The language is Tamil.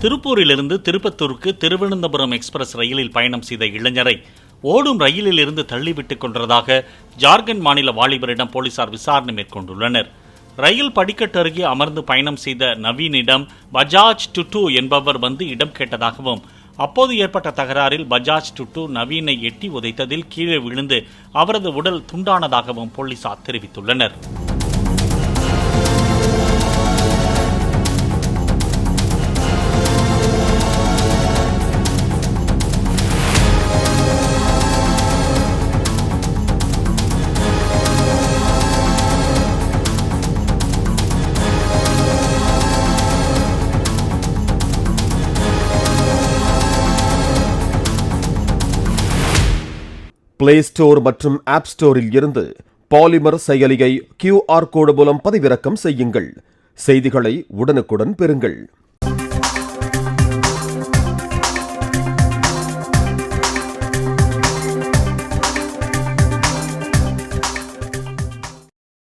திருப்பூரிலிருந்து திருப்பத்தூருக்கு திருவனந்தபுரம் எக்ஸ்பிரஸ் ரயிலில் பயணம் செய்த இளைஞரை ஓடும் ரயிலில் இருந்து தள்ளிவிட்டுக் கொன்றதாக ஜார்க்கண்ட் மாநில வாலிபரிடம் போலீசார் விசாரணை மேற்கொண்டுள்ளனர். ரயில் படிக்கட்டு அருகே அமர்ந்து பயணம் செய்த நவீனிடம் பஜாஜ் டுட்டு என்பவர் வந்து இடம் கேட்டதாகவும், அப்போது ஏற்பட்ட தகராறில் பஜாஜ் டுட்டு நவீனை எட்டி உதைத்ததில் கீழே விழுந்து அவரது உடல் துண்டானதாகவும் போலீசார் தெரிவித்துள்ளனர். பிளே ஸ்டோர் மற்றும் ஆப் ஸ்டோரில் இருந்து பாலிமர் செயலியை QR கோடு மூலம் பதிவிறக்கம் செய்யுங்கள். செய்திகளை உடனுக்குடன் பெறுங்கள்.